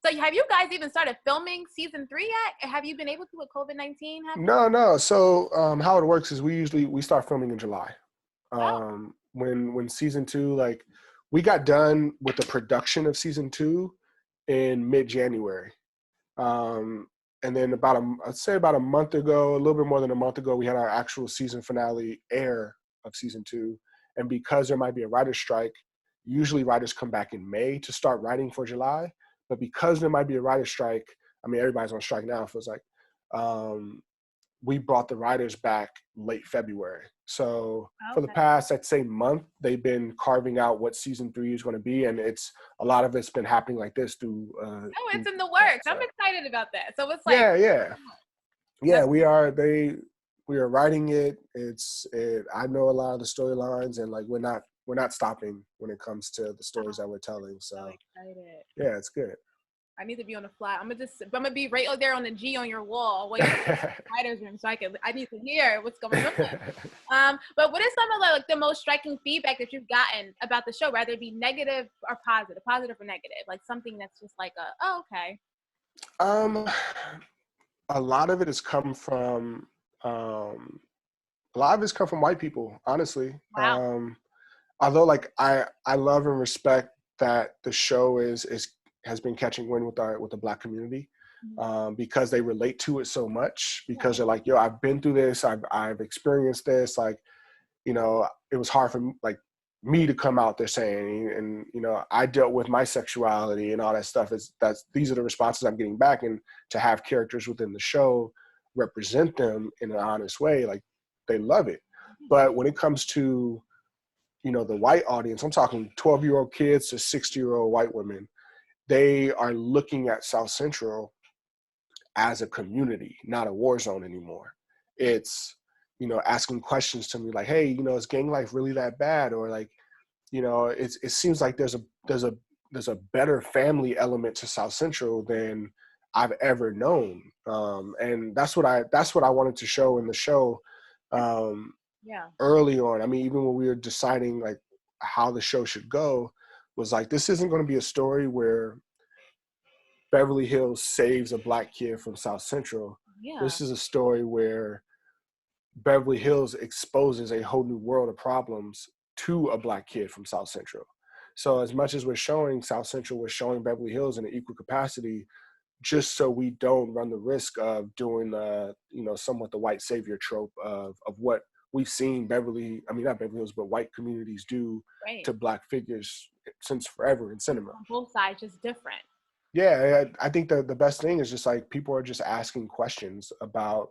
A: So have you guys even started filming season 3 yet? Have you been able to with COVID-19 happening?
B: No. So how it works is we start filming in July. When season 2, like, we got done with the production of season 2 in mid-January. And then I'd say about a month ago, a little bit more than a month ago, we had our actual season finale air of season 2. And because there might be a writer's strike, usually writers come back in May to start writing for July. But because there might be a writer's strike, I mean, everybody's on strike now, it feels like, we brought the writers back late February. So for the past, I'd say month, they've been carving out what season 3 is going to be. And a lot of it's been happening like this through.
A: It's in the works. I'm excited about that. So it's like.
B: Yeah, we are writing it. I know a lot of the storylines, and like we're not stopping when it comes to the stories that we're telling. So
A: excited.
B: Yeah, it's good.
A: I need to be on the fly. I'm gonna be right there on the G on your wall while you're in the writer's room, so I need to hear what's going on. But what is some of like the most striking feedback that you've gotten about the show, whether it be negative or positive or negative, like something that's just like okay.
B: A lot of it has come from white people, honestly.
A: Wow.
B: Although like I love and respect that the show has been catching wind with the Black community, because they relate to it so much, because they're like, yo, I've been through this, I've experienced this, like, you know, it was hard for me to come out there saying, and you know, I dealt with my sexuality and all that stuff. These are the responses I'm getting back, and to have characters within the show represent them in an honest way, like they love it. But when it comes to, you know, the white audience, I'm talking 12-year-old kids to 60-year-old white women, they are looking at South Central as a community, not a war zone anymore. It's, you know, asking questions to me like, hey, you know, is gang life really that bad? Or like, you know, it seems like there's a better family element to South Central than I've ever known. And that's what I wanted to show in the show early on. I mean, even when we were deciding like how the show should go, was like, this isn't going to be a story where Beverly Hills saves a Black kid from South Central. This is a story where Beverly Hills exposes a whole new world of problems to a Black kid from South Central. So as much as we're showing South Central, we're showing Beverly Hills in an equal capacity, just so we don't run the risk of doing you know, somewhat the white savior trope of what we've seen not Beverly Hills, but white communities do to Black figures since forever in cinema.
A: On both sides, just different.
B: Yeah, I think the best thing is just like people are just asking questions about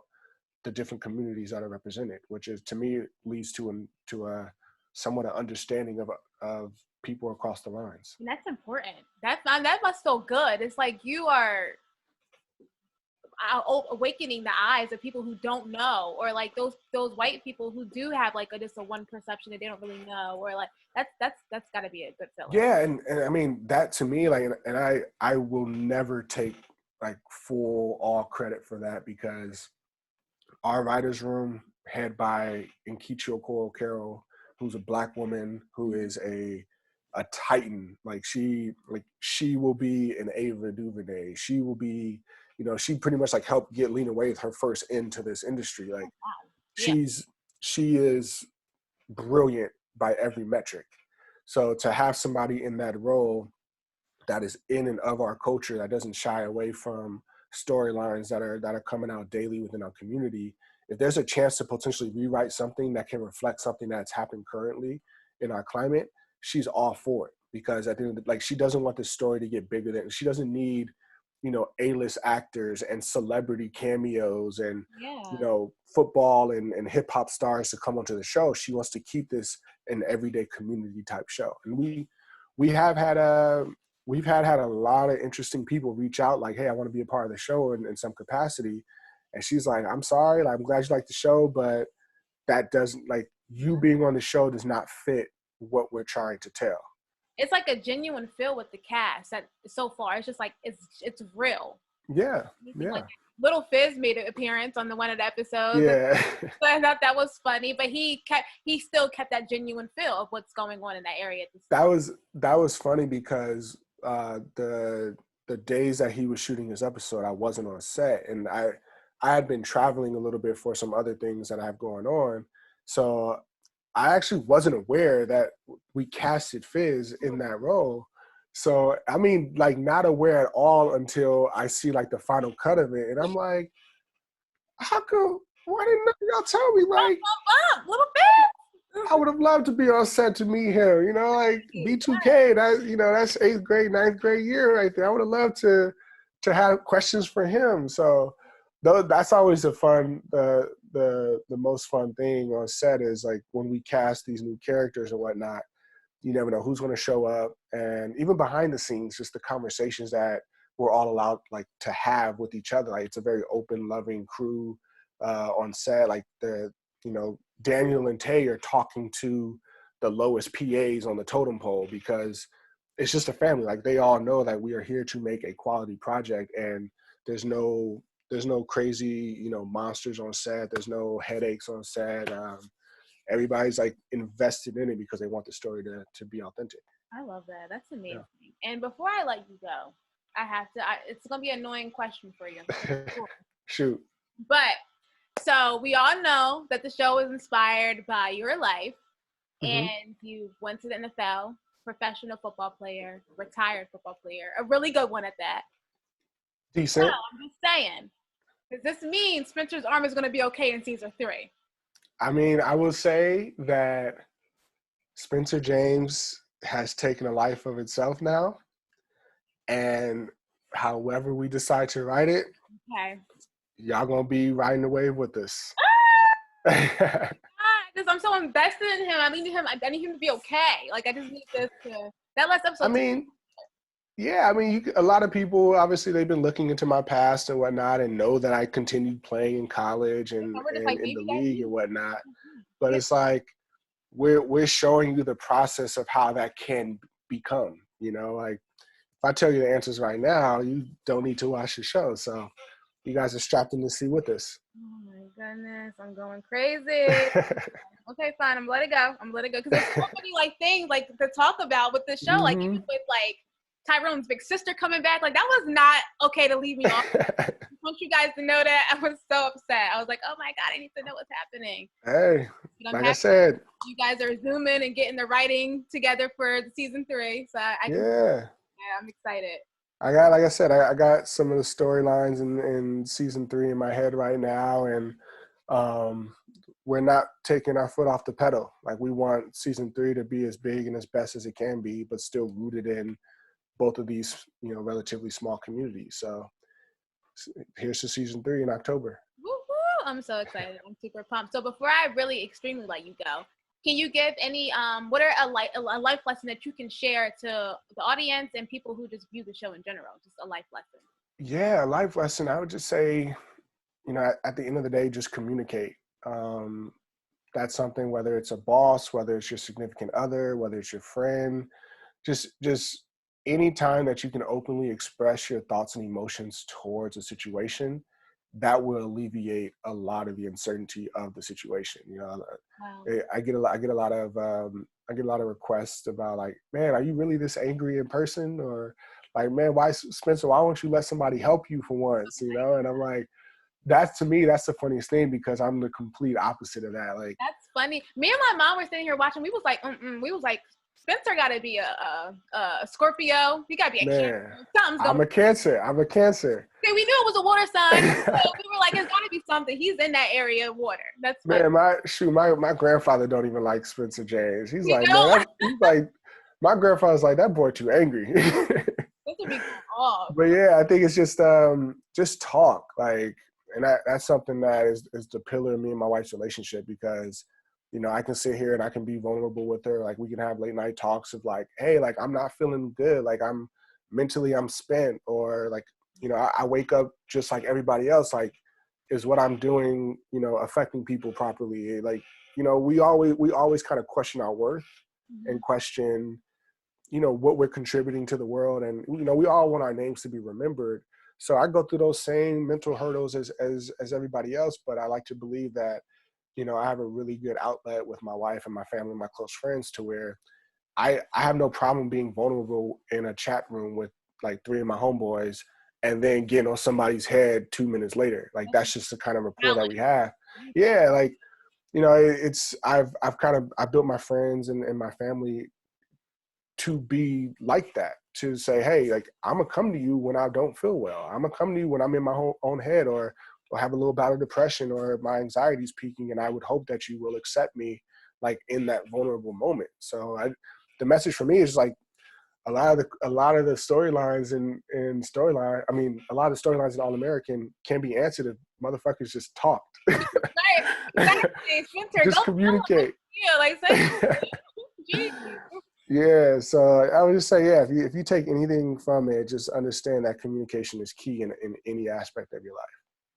B: the different communities that are represented, which is, to me, leads to a somewhat an understanding of people across the lines.
A: And that's important. That must feel good. It's like you are awakening the eyes of people who don't know, or like those white people who do have like just a one perception that they don't really know, or like that's got to be a good feeling.
B: Yeah, and I mean, that to me, like, and I will never take like all credit for that, because our writers' room, head by Nkechi Okoro-Carroll, who's a Black woman who is a titan. Like she will be an Ava DuVernay. She will be, you know, she pretty much like helped get Lena Waithe her first into this industry. Like she is brilliant by every metric. So to have somebody in that role that is in and of our culture, that doesn't shy away from storylines that are coming out daily within our community, if there's a chance to potentially rewrite something that can reflect something that's happening currently in our climate, she's all for it. Because I think, like, she doesn't want this story to get bigger than, she doesn't need, you know, A-list actors and celebrity cameos and, you know, football and hip hop stars to come onto the show. She wants to keep this an everyday community type show. And we've had a lot of interesting people reach out like, hey, I want to be a part of the show in some capacity. And she's like, I'm sorry, like, I'm glad you like the show, but that doesn't, like, you being on the show does not fit what we're trying to tell.
A: It's like a genuine feel with the cast that so far. It's just like, it's real.
B: Yeah.
A: Like, Little Fizz made an appearance on one of the episodes.
B: Yeah.
A: So I thought that was funny, but he still kept that genuine feel of what's going on in that area.
B: That was funny because the days that he was shooting his episode, I wasn't on set, and I had been traveling a little bit for some other things that I have going on. So I actually wasn't aware that we casted Fizz in that role. So, I mean, like, not aware at all until I see, like, the final cut of it. And I'm like, how come, why didn't y'all tell me? Like,
A: Little bit.
B: I would have loved to be on set to meet him, you know, like B2K, that, you know, that's 8th grade, 9th grade year right there. I would have loved to have questions for him. So that's always the fun, the most fun thing on set is like when we cast these new characters and whatnot, you never know who's going to show up. And even behind the scenes, just the conversations that we're all allowed like to have with each other. Like it's a very open, loving crew on set. Like you know, Daniel and Tay are talking to the lowest PAs on the totem pole because it's just a family. Like they all know that we are here to make a quality project, and there's no crazy, you know, monsters on set. There's no headaches on set. Everybody's like invested in it because they want the story to be authentic.
A: I love that. That's amazing. Yeah. And before I let you go, I have to. It's gonna be an annoying question for you.
B: Shoot.
A: But so we all know that the show is inspired by your life, and you went to the NFL, professional football player, retired football player, a really good one at that.
B: Decent.
A: So I'm just saying, does this mean Spencer's arm is going to be okay in season 3?
B: I mean, I will say that Spencer James has taken a life of itself now, and however we decide to write it,
A: okay,
B: y'all gonna be riding the wave with us.
A: Because I'm so invested in him. I need him to be okay. Like I just need this to that last episode.
B: I mean, yeah, I mean, a lot of people obviously they've been looking into my past and whatnot, and know that I continued playing in college and in the league and whatnot. But it's like we're showing you the process of how that can become. You know, like if I tell you the answers right now, you don't need to watch the show. So you guys are strapped in the seat with us.
A: Oh my goodness, I'm going crazy. Okay, fine. I'm let it go. Because there's so many like things like to talk about with the show. Like even with like Tyrone's big sister coming back, like that was not okay to leave me off. I want you guys to know that. I was so upset. I was like, oh my God, I need to know what's happening.
B: Hey, like I said,
A: you guys are zooming and getting the writing together for season 3. So I'm excited.
B: I got some of the storylines in season 3 in my head right now, and we're not taking our foot off the pedal. Like we want season 3 to be as big and as best as it can be, but still rooted in both of these, you know, relatively small communities. So here's to season 3 in October.
A: Woo-hoo! I'm so excited. I'm super pumped. So before I really extremely let you go, can you give any what are a life lesson that you can share to the audience and people who just view the show in general? Just a life lesson.
B: Yeah, a life lesson. I would just say, you know, at the end of the day, just communicate. That's something, whether it's a boss, whether it's your significant other, whether it's your friend, just any time that you can openly express your thoughts and emotions towards a situation, that will alleviate a lot of the uncertainty of the situation. You know, wow. I get a lot of requests about like, man, are you really this angry in person? Or like, man, why Spencer, why won't you let somebody help you for once? You know? And I'm like, to me, that's the funniest thing because I'm the complete opposite of that. Like,
A: that's funny. Me and my mom were sitting here watching. We was like, Spencer got to be a Scorpio. He got to be a Cancer.
B: I'm a Cancer.
A: See, we knew it was a water sign. So we were like, it's got to be something. He's in that area of water. That's funny.
B: Man, my grandfather don't even like Spencer James. He's like, man, my grandfather's like, that boy too angry. But yeah, I think it's just talk. Like, and that's something that is the pillar of me and my wife's relationship because, you know, I can sit here and I can be vulnerable with her. Like we can have late night talks of like, hey, like I'm not feeling good. Like I'm spent, or like, you know, I wake up just like everybody else. Like, is what I'm doing, you know, affecting people properly? Like, you know, we always kind of question our worth and question, you know, what we're contributing to the world. And, you know, we all want our names to be remembered. So I go through those same mental hurdles as everybody else, but I like to believe that, you know, I have a really good outlet with my wife and my family, my close friends, to where I have no problem being vulnerable in a chat room with like 3 of my homeboys and then getting on somebody's head 2 minutes later. Like that's just the kind of rapport that we have. Yeah, like you know, I've built my friends and my family to be like that, to say, hey, like, I'm gonna come to you when I don't feel well. I'm gonna come to you when I'm in my own head, or have a little bout of depression, or my anxiety's peaking, and I would hope that you will accept me, like, in that vulnerable moment. So the message for me is like, a lot of the storylines in storyline, I mean, a lot of the storylines in All American can be answered if motherfuckers just talked.
A: Right, exactly. Spencer,
B: Just communicate.
A: yeah, like say, geez.
B: Yeah, so I would just say, yeah, if you take anything from it, just understand that communication is key in any aspect of your life.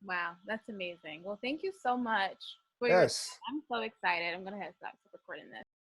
A: Wow, that's amazing. Well, thank you so much for your time.
B: Yes.
A: I'm so excited. I'm gonna have to stop recording this.